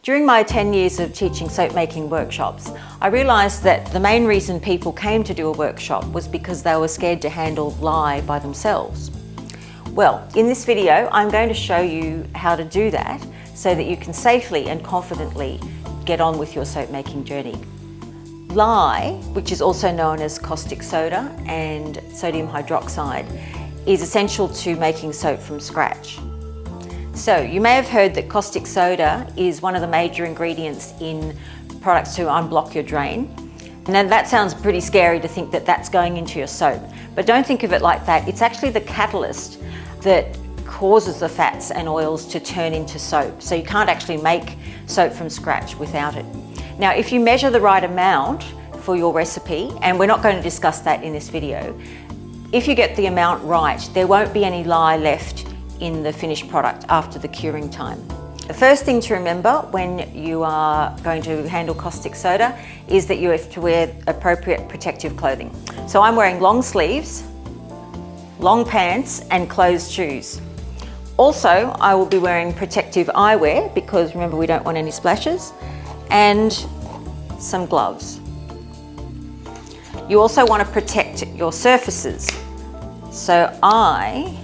During my 10 years of teaching soap making workshops, I realised that the main reason people came to do a workshop was because they were scared to handle lye by themselves. Well, in this video, I'm going to show you how to do that so that you can safely and confidently get on with your soap making journey. Lye, which is also known as caustic soda and sodium hydroxide, is essential to making soap from scratch. So you may have heard that caustic soda is one of the major ingredients in products to unblock your drain. Now that sounds pretty scary to think that that's going into your soap, but don't think of it like that. It's actually the catalyst that causes the fats and oils to turn into soap. So you can't actually make soap from scratch without it. Now, if you measure the right amount for your recipe, and we're not going to discuss that in this video, if you get the amount right, there won't be any lye left in the finished product after the curing time. The first thing to remember when you are going to handle caustic soda is that you have to wear appropriate protective clothing. So I'm wearing long sleeves, long pants and closed shoes. Also, I will be wearing protective eyewear because remember we don't want any splashes, and some gloves. You also want to protect your surfaces. So I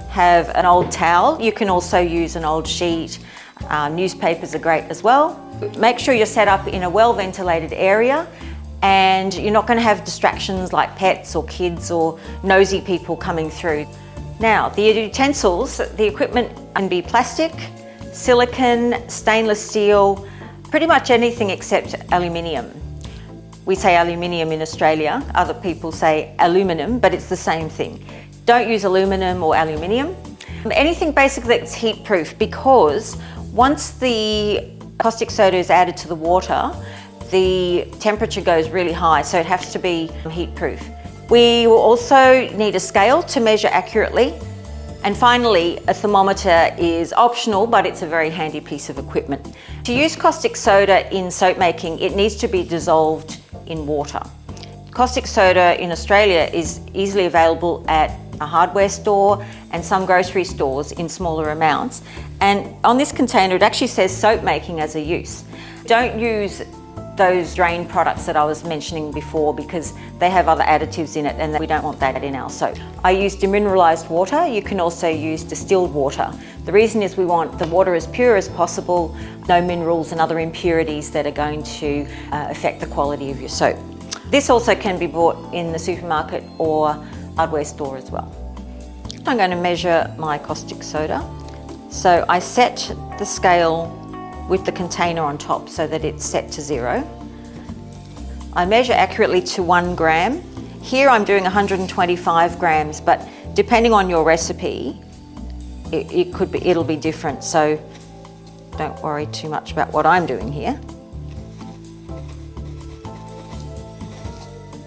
have an old towel. You can also use an old sheet. Newspapers are great as well. Make sure you're set up in a well-ventilated area and you're not going to have distractions like pets or kids or nosy people coming through. Now, the utensils, the equipment can be plastic, silicone, stainless steel, pretty much anything except aluminium. We say aluminium in Australia, other people say aluminum, but it's the same thing. Don't use aluminum or aluminium. Anything basically that's heat proof, because once the caustic soda is added to the water, the temperature goes really high, so it has to be heat proof. We will also need a scale to measure accurately. And finally, a thermometer is optional, but it's a very handy piece of equipment. To use caustic soda in soap making, it needs to be dissolved in water. Caustic soda in Australia is easily available at a hardware store and some grocery stores in smaller amounts. And on this container, it actually says soap making as a use. Don't use those drain products that I was mentioning before because they have other additives in it and we don't want that in our soap. I use demineralized water. You can also use distilled water. The reason is we want the water as pure as possible, no minerals and other impurities that are going to affect the quality of your soap. This also can be bought in the supermarket or hardware store as well. I'm going to measure my caustic soda. So I set the scale with the container on top so that it's set to 0. I measure accurately to 1 gram. Here I'm doing 125 grams, but depending on your recipe, it'll be different. So don't worry too much about what I'm doing here.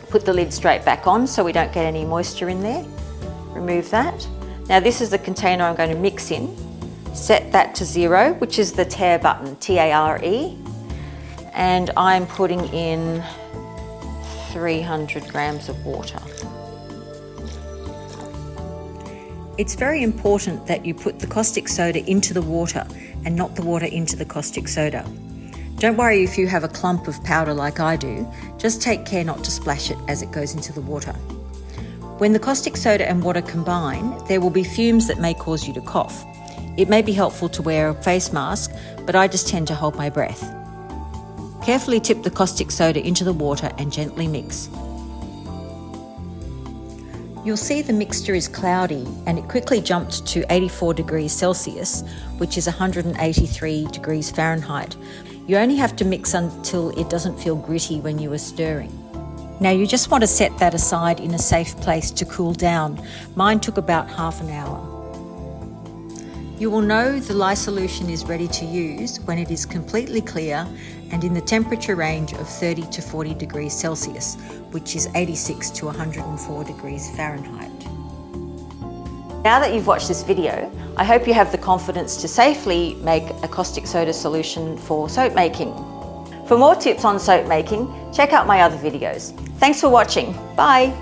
Put the lid straight back on so we don't get any moisture in there. Remove that. Now this is the container I'm going to mix in. Set that to 0, which is the tare button, T-A-R-E. And I'm putting in 300 grams of water. It's very important that you put the caustic soda into the water and not the water into the caustic soda. Don't worry if you have a clump of powder like I do, just take care not to splash it as it goes into the water. When the caustic soda and water combine, there will be fumes that may cause you to cough. It may be helpful to wear a face mask, but I just tend to hold my breath. Carefully tip the caustic soda into the water and gently mix. You'll see the mixture is cloudy and it quickly jumped to 84 degrees Celsius, which is 183 degrees Fahrenheit. You only have to mix until it doesn't feel gritty when you are stirring. Now you just want to set that aside in a safe place to cool down. Mine took about half an hour. You will know the lye solution is ready to use when it is completely clear and in the temperature range of 30 to 40 degrees Celsius, which is 86 to 104 degrees Fahrenheit. Now that you've watched this video, I hope you have the confidence to safely make a caustic soda solution for soap making. For more tips on soap making, check out my other videos. Thanks for watching. Bye.